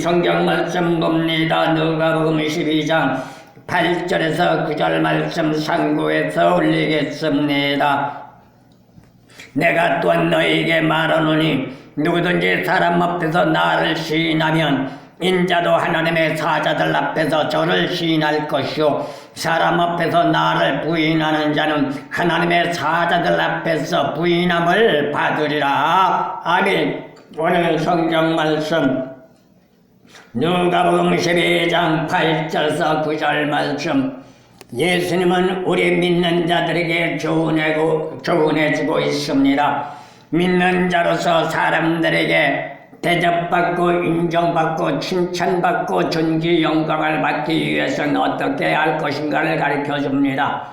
성경 말씀 봅니다. 누가복음 12장 8절에서 9절 말씀 상고해서 올리겠습니다. 내가 또한 너희에게 말하노니 누구든지 사람 앞에서 나를 시인하면 인자도 하나님의 사자들 앞에서 저를 시인할 것이요 사람 앞에서 나를 부인하는 자는 하나님의 사자들 앞에서 부인함을 받으리라. 아멘. 오늘 성경 말씀 누가복음 12장 8절에서 9절 말씀. 예수님은 우리 믿는 자들에게 조언해주고 있습니다. 믿는 자로서 사람들에게 대접받고 인정받고 칭찬받고 존귀 영광을 받기 위해서는 어떻게 할 것인가를 가르쳐줍니다.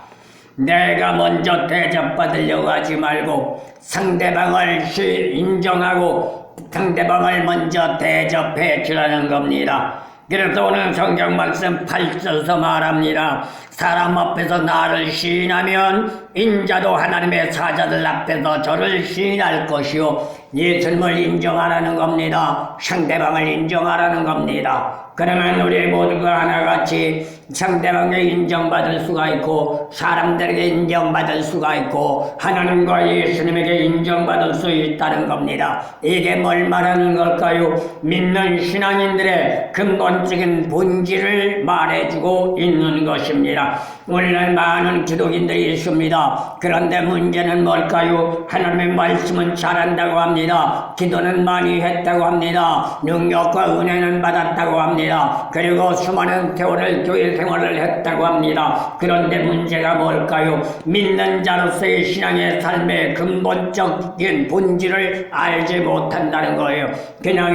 내가 먼저 대접받으려고 하지 말고 상대방을 인정하고 상대방을 먼저 대접해 주라는 겁니다. 그래서 오늘 성경 말씀 8절에서 말합니다. 사람 앞에서 나를 시인하면 인자도 하나님의 사자들 앞에서 저를 시인할 것이요 예수님을 인정하라는 겁니다. 상대방을 인정하라는 겁니다. 그러면 우리 모두가 하나같이 상대방에게 인정받을 수가 있고 사람들에게 인정받을 수가 있고 하나님과 예수님에게 인정받을 수 있다는 겁니다. 이게 뭘 말하는 걸까요? 믿는 신앙인들의 근본적인 본질을 말해주고 있는 것입니다. 오늘날 많은 기독인들이 있습니다. 그런데 문제는 뭘까요? 하나님의 말씀은 잘한다고 합니다. 기도는 많이 했다고 합니다. 능력과 은혜는 받았다고 합니다. 그리고 수많은 교훈을 교회 생활을 했다고 합니다. 그런데 문제가 뭘까요? 믿는 자로서의 신앙의 삶의 근본적인 본질을 알지 못한다는 거예요. 그냥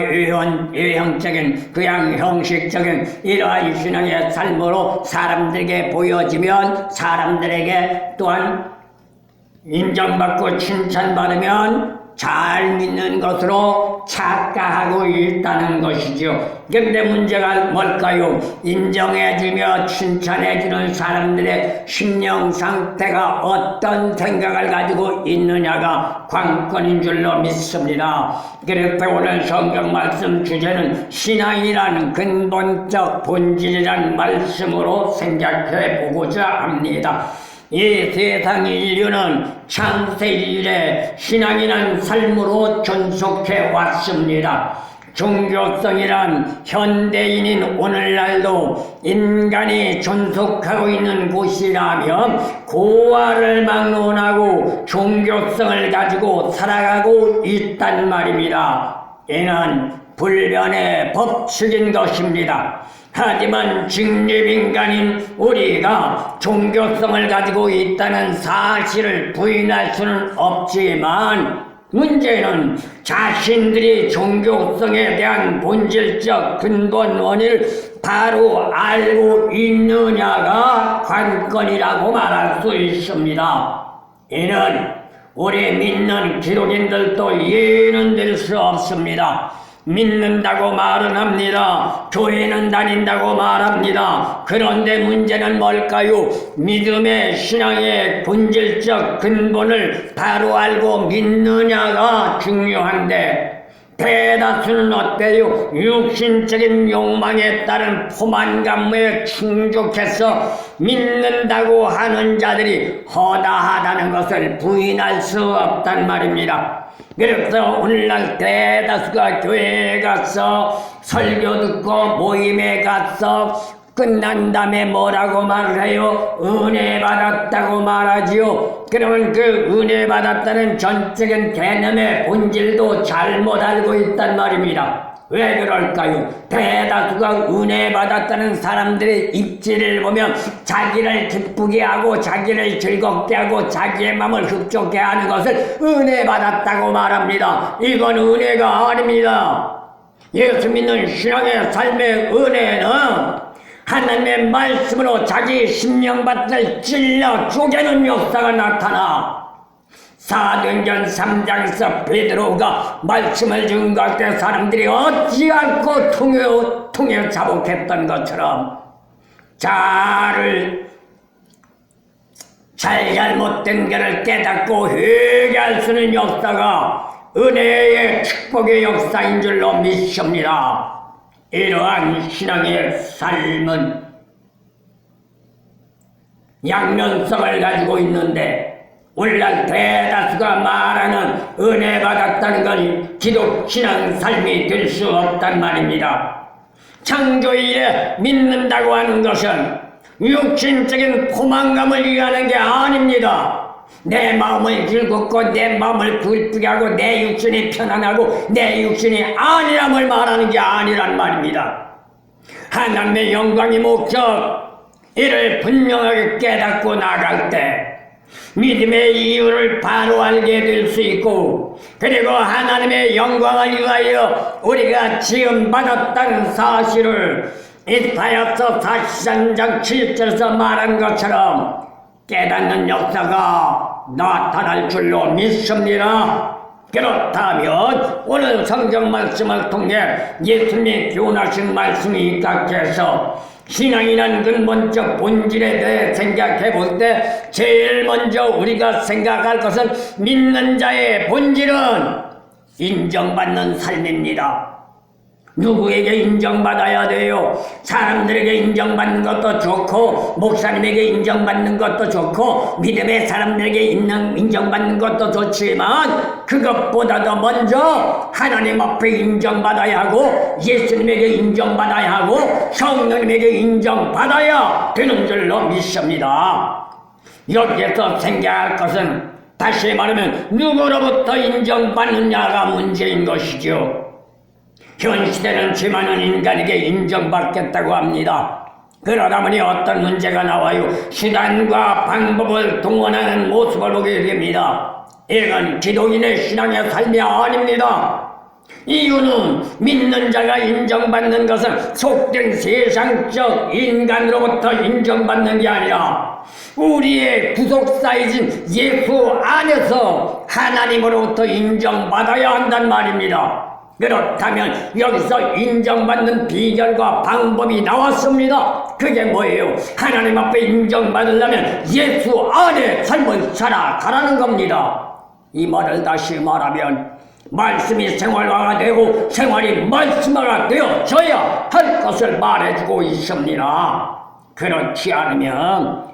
외형적인 그냥 형식적인 이러한 신앙의 삶으로 사람들에게 보여지면 사람들에게 또한 인정받고 칭찬받으면 잘 믿는 것으로 착각하고 있다는 것이죠. 그런데 문제가 뭘까요? 인정해주며 칭찬해주는 사람들의 심령 상태가 어떤 생각을 가지고 있느냐가 관건인 줄로 믿습니다. 그래서 오늘 성경 말씀 주제는 신앙이라는 근본적 본질이라는 말씀으로 생각해 보고자 합니다. 이 세상 인류는 창세 이래 신앙이란 삶으로 존속해 왔습니다. 종교성이란 현대인인 오늘날도 인간이 존속하고 있는 곳이라면 고아를 막론하고 종교성을 가지고 살아가고 있단 말입니다. 이는 불변의 법칙인 것입니다. 하지만 직립인간인 우리가 종교성을 가지고 있다는 사실을 부인할 수는 없지만 문제는 자신들이 종교성에 대한 본질적 근본 원인을 바로 알고 있느냐가 관건이라고 말할 수 있습니다. 이는 우리 믿는 기독인들도 예는 될 수 없습니다. 믿는다고 말은 합니다. 교회는 다닌다고 말합니다. 그런데 문제는 뭘까요? 믿음의 신앙의 본질적 근본을 바로 알고 믿느냐가 중요한데 대다수는 어때요? 육신적인 욕망에 따른 포만감에 충족해서 믿는다고 하는 자들이 허다하다는 것을 부인할 수 없단 말입니다. 그래서 오늘날 대다수가 교회에 가서 설교 듣고 모임에 가서 끝난 다음에 뭐라고 말을 해요? 은혜 받았다고 말하지요. 그러면 그 은혜 받았다는 전적인 개념의 본질도 잘못 알고 있단 말입니다. 왜 그럴까요? 대다수가 은혜 받았다는 사람들의 입지를 보면 자기를 기쁘게 하고 자기를 즐겁게 하고 자기의 마음을 흡족해 하는 것을 은혜 받았다고 말합니다. 이건 은혜가 아닙니다. 예수 믿는 신앙의 삶의 은혜는 하나님의 말씀으로 자기 심령밭을 찔러 쪼개는 역사가 나타나 사도행전 3장에서 베드로가 말씀을 증거할 때 사람들이 어찌 않고 통에 자복했던 것처럼 잘못된 것을 깨닫고 회개할 수 있는 역사가 은혜의 축복의 역사인 줄로 믿습니다. 이러한 신앙의 삶은 양면성을 가지고 있는데 오늘날 대다수가 말하는 은혜 받았다는 건 기독 신앙 삶이 될 수 없단 말입니다. 창조일에 믿는다고 하는 것은 육신적인 포만감을 위하는 게 아닙니다. 내 마음을 즐겁고 내 마음을 기쁘게 하고 내 육신이 편안하고 내 육신이 안일함을 말하는 게 아니란 말입니다. 하나님의 영광의 목적, 이를 분명하게 깨닫고 나갈 때 믿음의 이유를 바로 알게 될 수 있고, 그리고 하나님의 영광을 위하여 우리가 지음받았다는 사실을 이사야서 43장 7절에서 말한 것처럼 깨닫는 역사가 나타날 줄로 믿습니다. 그렇다면 오늘 성경 말씀을 통해 예수님이 교훈하신 말씀이 각해서 신앙이란 근본적 본질에 대해 생각해 볼 때 제일 먼저 우리가 생각할 것은 믿는 자의 본질은 인정받는 삶입니다. 누구에게 인정받아야 돼요? 사람들에게 인정받는 것도 좋고 목사님에게 인정받는 것도 좋고 믿음의 사람들에게 인정받는 것도 좋지만 그것보다도 먼저 하나님 앞에 인정받아야 하고 예수님에게 인정받아야 하고 성령님에게 인정받아야 되는 줄로 믿습니다. 여기에서 생각할 것은 다시 말하면 누구로부터 인정받느냐가 문제인 것이죠. 현 시대는 지만은 인간에게 인정받겠다고 합니다. 그러다 보니 어떤 문제가 나와요. 수단과 방법을 동원하는 모습을 보게 됩니다. 이건 기독인의 신앙의 삶이 아닙니다. 이유는 믿는 자가 인정받는 것은 속된 세상적 인간으로부터 인정받는 게 아니라 우리의 구속사이신 예수 안에서 하나님으로부터 인정받아야 한단 말입니다. 그렇다면 여기서 인정받는 비결과 방법이 나왔습니다. 그게 뭐예요? 하나님 앞에 인정받으려면 예수 안에 삶을 살아가라는 겁니다. 이 말을 다시 말하면 말씀이 생활화가 되고 생활이 말씀화가 되어져야 할 것을 말해주고 있습니다. 그렇지 않으면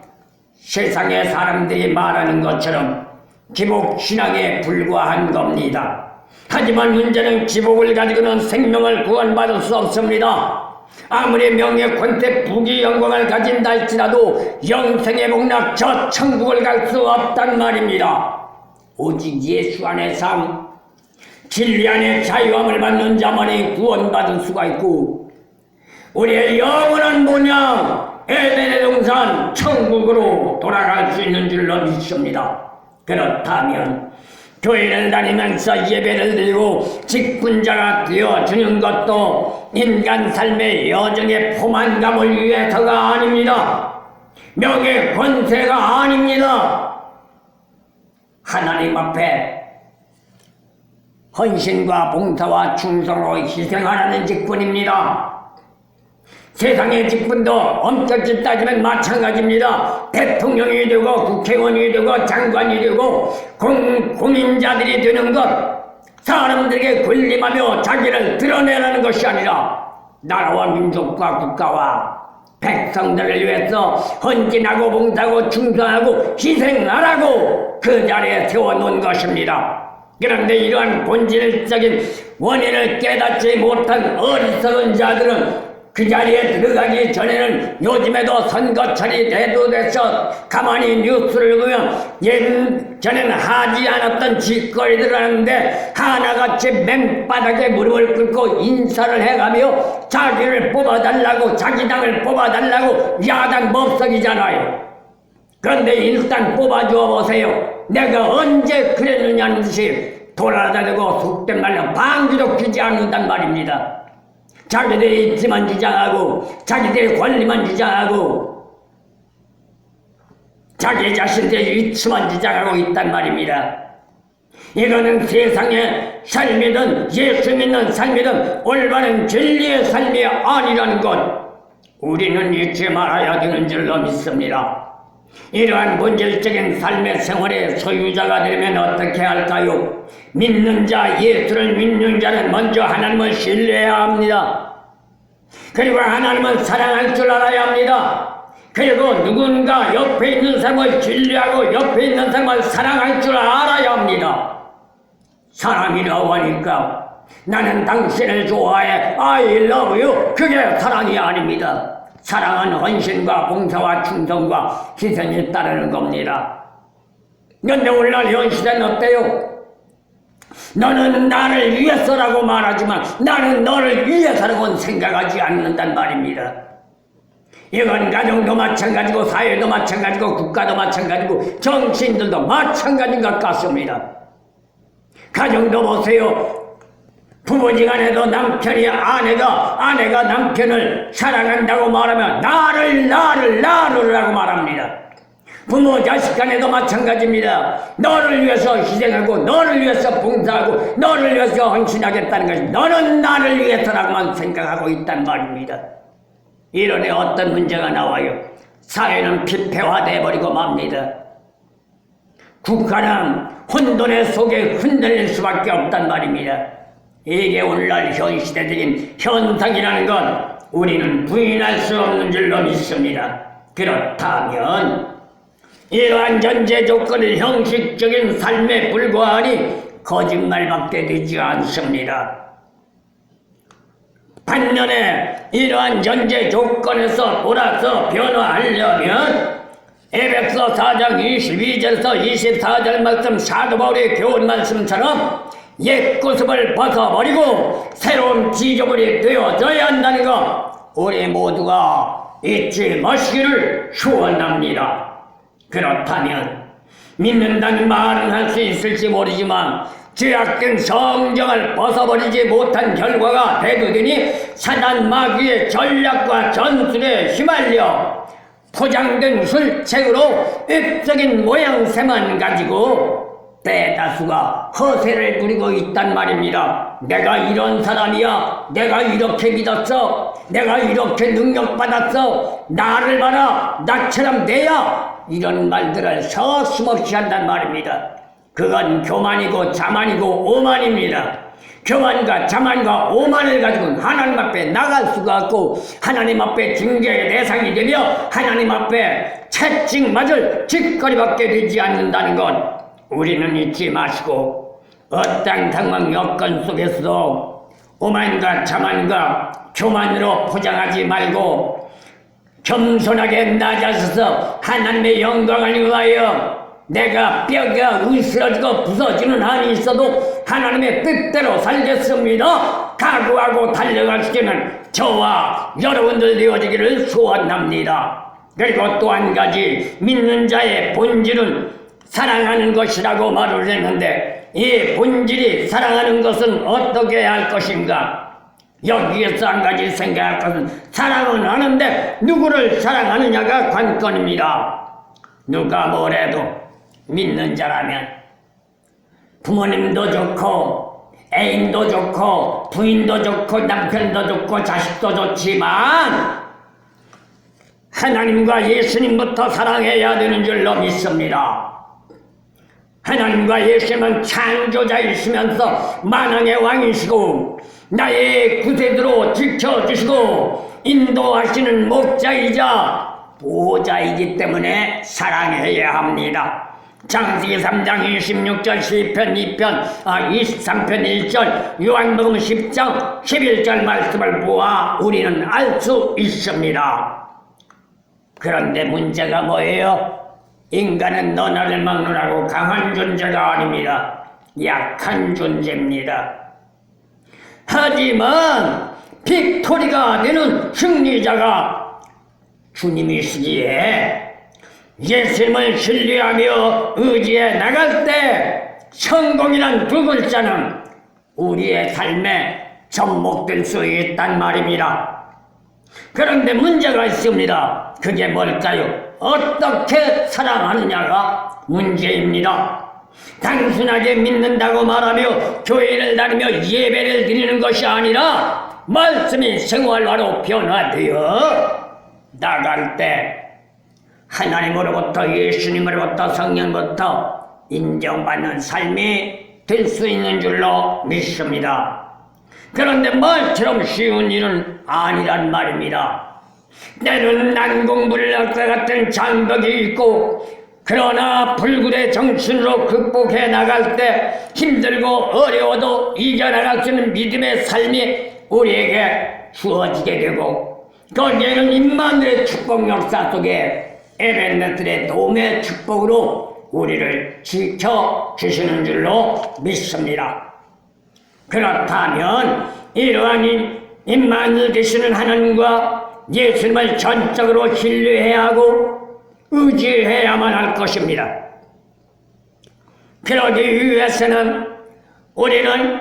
세상의 사람들이 말하는 것처럼 기복신앙에 불과한 겁니다. 하지만 문제는 기복을 가지고는 생명을 구원받을 수 없습니다. 아무리 명예, 권태, 부귀, 영광을 가진다 할지라도 영생의 복락 저 천국을 갈 수 없단 말입니다. 오직 예수 안의 삶, 진리 안의 자유함을 받는 자만이 구원받을 수가 있고 우리의 영원한 본향 에덴의 동산 천국으로 돌아갈 수 있는 줄로 믿습니다. 그렇다면 교회를 다니면서 예배를 드리고 직분자가 되어주는 것도 인간 삶의 여정의 포만감을 위해서가 아닙니다. 명예 권세가 아닙니다. 하나님 앞에 헌신과 봉사와 충성으로 희생하라는 직분입니다. 세상의 직분도 엄격히 따지면 마찬가지입니다. 대통령이 되고 국회의원이 되고 장관이 되고 공인자들이 되는 것, 사람들에게 군림하며 자기를 드러내라는 것이 아니라 나라와 민족과 국가와 백성들을 위해서 헌신하고 봉사하고 충성하고 희생하라고 그 자리에 세워놓은 것입니다. 그런데 이러한 본질적인 원인을 깨닫지 못한 어리석은 자들은 그 자리에 들어가기 전에는 요즘에도 선거철이 대두돼서 가만히 뉴스를 보면 예전에는 하지 않았던 짓거리들을 하는데 하나같이 맨바닥에 무릎을 꿇고 인사를 해가며 자기를 뽑아달라고 자기 당을 뽑아달라고 야당 몹석이잖아요. 그런데 일단 뽑아주어 보세요. 내가 언제 그랬느냐는 듯이 돌아다니고 속된 말로 방귀도 뀌지 않는단 말입니다. 자기들의 입지만 주장하고 자기들의 권리만 주장하고 자기 자신들의 위치만 주장하고 있단 말입니다. 이거는 세상의 삶이든 예수 믿는 삶이든 올바른 진리의 삶이 아니라는 것 우리는 잊지 말아야 되는 줄로 믿습니다. 이러한 본질적인 삶의 생활의 소유자가 되면 어떻게 할까요? 믿는 자, 예수를 믿는 자는 먼저 하나님을 신뢰해야 합니다. 그리고 하나님은 사랑할 줄 알아야 합니다. 그리고 누군가 옆에 있는 사람을 진리하고 옆에 있는 사람을 사랑할 줄 알아야 합니다. 사랑이라고 하니까 나는 당신을 좋아해, I love you, 그게 사랑이 아닙니다. 사랑은 헌신과 봉사와 충성과 희생이 따르는 겁니다. 그런데 오늘날 현 시대는 어때요? 너는 나를 위해서라고 말하지만 나는 너를 위해서라고는 생각하지 않는단 말입니다. 이건 가정도 마찬가지고 사회도 마찬가지고 국가도 마찬가지고 정치인들도 마찬가지인 것 같습니다. 가정도 보세요. 부부지간에도 남편이 아내가 남편을 사랑한다고 말하면 나를 하고 말합니다. 부모 자식 간에도 마찬가지입니다. 너를 위해서 희생하고 너를 위해서 봉사하고 너를 위해서 헌신하겠다는 것이 너는 나를 위해서라고만 생각하고 있단 말입니다. 이런에 어떤 문제가 나와요? 사회는 피폐화되어 버리고 맙니다. 국가는 혼돈의 속에 흔들릴 수밖에 없단 말입니다. 이게 오늘날 현 시대적인 현상이라는 건 우리는 부인할 수 없는 줄로 믿습니다. 그렇다면 이러한 전제 조건은 형식적인 삶에 불과하니 거짓말밖에 되지 않습니다. 반면에 이러한 전제 조건에서 돌아서 변화하려면 에베소 4장 22절에서 24절 말씀 사도 바울의 교훈 말씀처럼 옛 구습을 벗어버리고 새로운 피조물이 되어져야 한다는 것 우리 모두가 잊지 마시기를 축원합니다. 그렇다면 믿는다는 말은 할 수 있을지 모르지만 죄악된 성경을 벗어버리지 못한 결과가 되더니 사단 마귀의 전략과 전술에 휘말려 포장된 술책으로 입적인 모양새만 가지고 대다수가 허세를 부리고 있단 말입니다. 내가 이런 사람이야. 내가 이렇게 믿었어. 내가 이렇게 능력받았어. 나를 봐라. 나처럼 돼야. 이런 말들을 서슴없이 한단 말입니다. 그건 교만이고 자만이고 오만입니다. 교만과 자만과 오만을 가지고는 하나님 앞에 나갈 수가 없고 하나님 앞에 징계의 대상이 되며 하나님 앞에 채찍맞을 짓거리밖에 되지 않는다는 것 우리는 잊지 마시고 어떤 상황 여건 속에서도 오만과 자만과 교만으로 포장하지 말고 겸손하게 낮아서서 하나님의 영광을 위하여 내가 뼈가 으스러지고 부서지는 한이 있어도 하나님의 뜻대로 살겠습니다. 각오하고 달려가시기는 저와 여러분들 되어지기를 소원합니다. 그리고 또 한 가지 믿는 자의 본질은 사랑하는 것이라고 말을 했는데 이 본질이 사랑하는 것은 어떻게 해야 할 것인가? 여기에서 한 가지 생각할 것은 사랑은 하는데 누구를 사랑하느냐가 관건입니다. 누가 뭐래도 믿는 자라면 부모님도 좋고 애인도 좋고 부인도 좋고 남편도 좋고 자식도 좋지만 하나님과 예수님부터 사랑해야 되는 줄로 믿습니다. 하나님과 예수님은 창조자이시면서 만왕의 왕이시고 나의 구세주로 지켜주시고 인도하시는 목자이자 보호자이기 때문에 사랑해야 합니다. 창세기 3장 26절, 시편 23편 1절, 요한복음 10장 11절 말씀을 보아 우리는 알 수 있습니다. 그런데 문제가 뭐예요? 인간은 너나를 막느라고 강한 존재가 아닙니다. 약한 존재입니다. 하지만 빅토리가 되는 승리자가 주님이시기에 예수님을 신뢰하며 의지해 나갈 때 성공이란 두 글자는 우리의 삶에 접목될 수 있단 말입니다. 그런데 문제가 있습니다. 그게 뭘까요? 어떻게 사랑하느냐가 문제입니다. 단순하게 믿는다고 말하며 교회를 다니며 예배를 드리는 것이 아니라 말씀이 생활화로 변화되어 나갈 때 하나님으로부터 예수님으로부터 성령부터 인정받는 삶이 될 수 있는 줄로 믿습니다. 그런데 말처럼 쉬운 일은 아니란 말입니다. 때는 난공불락과 같은 장벽이 있고 그러나 불굴의 정신으로 극복해 나갈 때 힘들고 어려워도 이겨나갈 수 있는 믿음의 삶이 우리에게 주어지게 되고 거기에는 임마누엘의 축복 역사 속에 에벤네들의 도움의 축복으로 우리를 지켜주시는 줄로 믿습니다. 그렇다면 이러한 임마누엘 되시는 하나님과 예수님을 전적으로 신뢰해야 하고 의지해야만 할 것입니다. 그러기 위해서는 우리는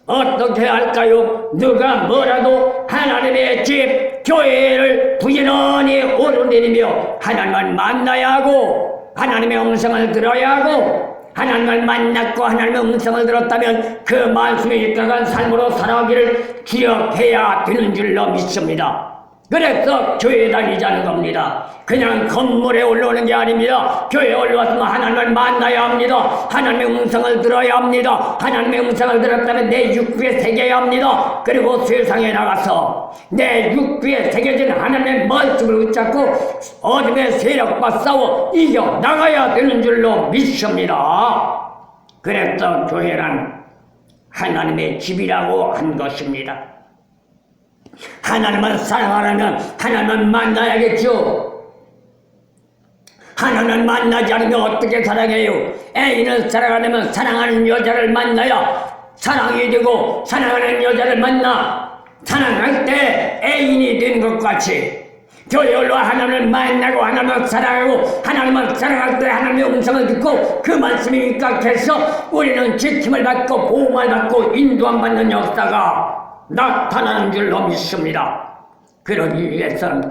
어떻게 할까요? 누가 뭐라도 하나님의 집, 교회를 부지런히 오르내리며 하나님을 만나야 하고 하나님의 음성을 들어야 하고 하나님을 만났고 하나님의 음성을 들었다면 그 말씀에 입각한 삶으로 살아가기를 기억해야 되는 줄로 믿습니다. 그래서 교회 다니자는 겁니다. 그냥 건물에 올라오는 게 아닙니다. 교회에 올라왔으면 하나님을 만나야 합니다. 하나님의 음성을 들어야 합니다. 하나님의 음성을 들었다면 내 육구에 새겨야 합니다. 그리고 세상에 나가서 내 육구에 새겨진 하나님의 말씀을 붙잡고 어둠의 세력과 싸워 이겨나가야 되는 줄로 믿습니다. 그래서 교회란 하나님의 집이라고 한 것입니다. 하나님을 사랑하려면 하나님을 만나야겠죠. 하나님을 만나지 않으면 어떻게 사랑해요? 애인을 사랑하려면 사랑하는 여자를 만나야 사랑이 되고 사랑하는 여자를 만나 사랑할 때 애인이 된 것 같이 교회로 하나님을 만나고 하나님을 사랑하고 하나님을 사랑할 때 하나님의 음성을 듣고 그 말씀이 입각해서 우리는 지킴을 받고 보호를 받고 인도함 받는 역사가 나타나는 줄로 믿습니다. 그러기 위해서는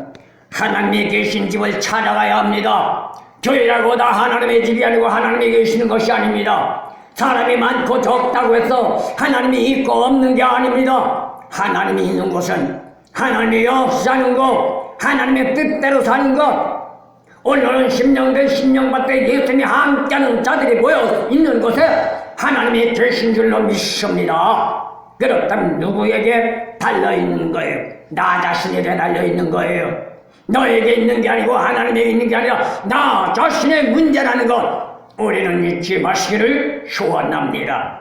하나님이 계신 집을 찾아가야 합니다. 교회라고 다 하나님의 집이 아니고 하나님이 계시는 것이 아닙니다. 사람이 많고 적다고 해서 하나님이 있고 없는 게 아닙니다. 하나님이 있는 곳은 하나님이 역사하는 것, 하나님의 뜻대로 사는 것, 오늘은 심령된 심령밭에 예수님이 함께하는 자들이 모여 있는 곳에 하나님이 계신 줄로 믿습니다. 그렇다면 누구에게 달려있는 거예요? 나 자신에게 달려있는 거예요. 너에게 있는 게 아니고 하나님에게 있는 게 아니라 나 자신의 문제라는 것 우리는 잊지 마시기를 소원합니다.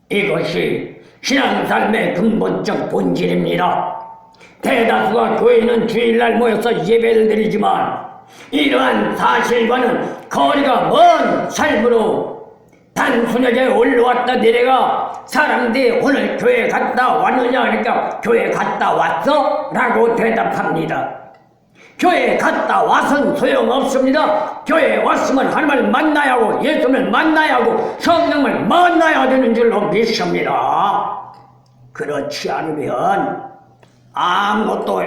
이것이 신앙삶의 근본적 본질입니다. 대다수가 교회는 주일날 모여서 예배를 드리지만 이러한 사실과는 거리가 먼 삶으로 단순하게 올라왔다 내려가 사람들이 오늘 교회 갔다 왔느냐 하니까 교회 갔다 왔어? 라고 대답합니다. 교회 갔다 와선 소용없습니다. 교회에 왔으면 하나님을 만나야 하고 예수님을 만나야 하고 성령을 만나야 되는 줄로 믿습니다. 그렇지 않으면 아무것도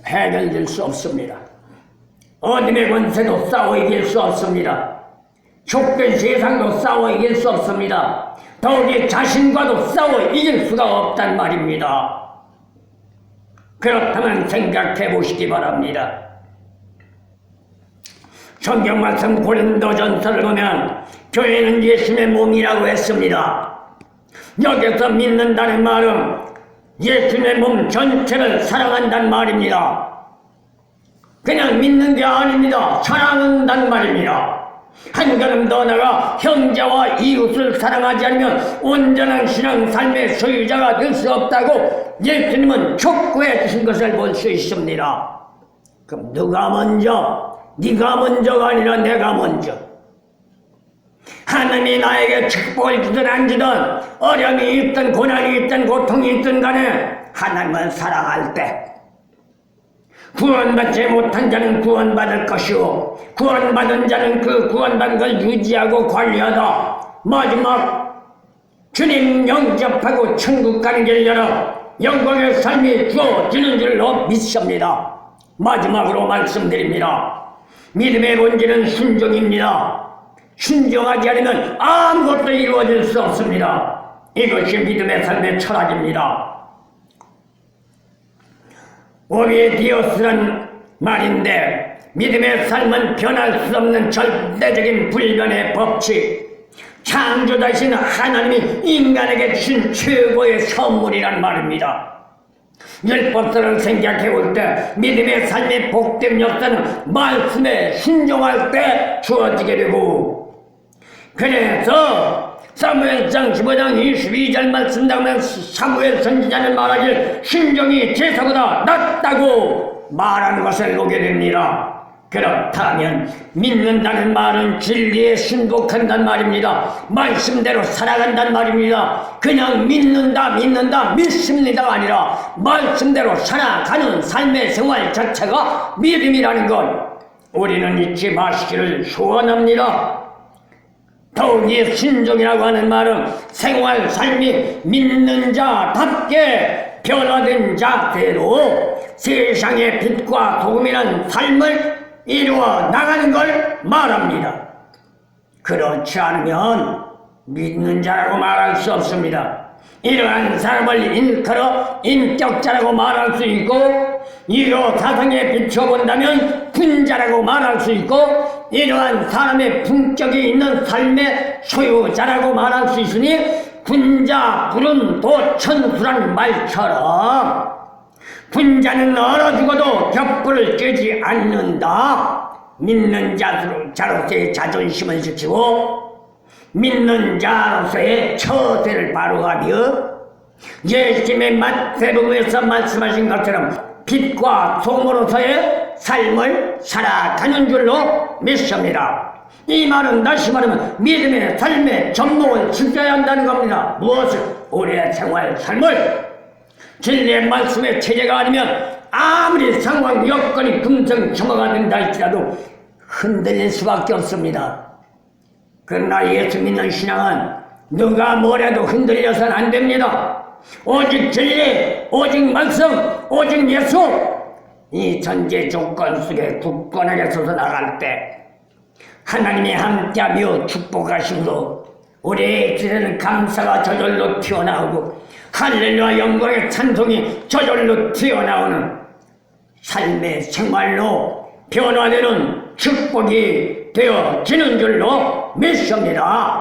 해결될 수 없습니다. 어둠의 권세도 싸워 이길 수 없습니다. 좁은 세상도 싸워 이길 수 없습니다. 더욱이 자신과도 싸워 이길 수가 없단 말입니다. 그렇다면 생각해 보시기 바랍니다. 성경 말씀 고린도전서를 보면 교회는 예수님의 몸이라고 했습니다. 여기서 믿는다는 말은 예수님의 몸 전체를 사랑한다는 말입니다. 그냥 믿는 게 아닙니다. 사랑한다는 말입니다. 한 걸음 더 나가 형제와 이웃을 사랑하지 않으면 온전한 신앙 삶의 소유자가 될 수 없다고 예수님은 촉구해 주신 것을 볼 수 있습니다. 그럼 누가 먼저? 네가 먼저가 아니라 내가 먼저. 하나님이 나에게 축복을 주든 안 주든 어려움이 있든 고난이 있든 고통이 있든 간에 하나님을 사랑할 때 구원받지 못한 자는 구원받을 것이고 구원받은 자는 그 구원받은 걸 유지하고 관리하다 마지막 주님 영접하고 천국 가는 길 열어 영광의 삶이 주어지는 줄로 믿습니다. 마지막으로 말씀드립니다. 믿음의 본질은 순종입니다. 순종하지 않으면 아무것도 이루어질 수 없습니다. 이것이 믿음의 삶의 철학입니다. 오비디오스란 말인데 믿음의 삶은 변할 수 없는 절대적인 불변의 법칙, 창조자이신 하나님이 인간에게 주신 최고의 선물이란 말입니다. 율법서를 생각해 볼 때 믿음의 삶의 복된 역사는 말씀에 순종할 때 주어지게 되고, 그래서 사무엘상 15장 22절 말씀 나오면 사무엘 선지자는 말하길 순종이 제사보다 낫다고 말하는 것을 보게 됩니다. 그렇다면 믿는다는 말은 진리에 순복한다는 말입니다. 말씀대로 살아간다는 말입니다. 그냥 믿는다 믿습니다가 아니라 말씀대로 살아가는 삶의 생활 자체가 믿음이라는 것, 우리는 잊지 마시기를 소원합니다. 더욱이 순종이라고 하는 말은 생활 삶이 믿는 자답게 변화된 자대로 세상의 빛과 소금이라는 삶을 이루어 나가는 걸 말합니다. 그렇지 않으면 믿는 자라고 말할 수 없습니다. 이러한 사람을 일컬어 인격자라고 말할 수 있고, 이로 사상에 비춰본다면 군자라고 말할 수 있고, 이러한 사람의 품격이 있는 삶의 소유자라고 말할 수 있으니, 군자 부른 도천수란 말처럼 군자는 얼어 죽어도 격불을 쬐지 않는다. 믿는 자로서의 자존심을 지키고 믿는 자로서의 처세를 바로하며 예수님의 마태복음에서 말씀하신 것처럼 빛과 소금으로서의 삶을 살아가는 줄로 믿습니다. 이 말은 다시 말하면 믿음의 삶의 전목을 지켜야 한다는 겁니다. 무엇을? 우리의 생활 삶을 진리의 말씀의 체제가 아니면 아무리 상황 여건이 금성첨화가 된다 할지라도 흔들릴 수밖에 없습니다. 그러나 예수 믿는 신앙은 누가 뭐래도 흔들려서는 안 됩니다. 오직 진리, 오직 말씀, 오직 예수, 이 전제 조건 속에 굳건하게 서서 나갈 때 하나님이 함께하며 축복하심으로 우리의 기대는 감사가 저절로 튀어나오고 할렐루야 영광의 찬송이 저절로 튀어나오는 삶의 생활로 변화되는 축복이 되어지는 줄로 믿습니다.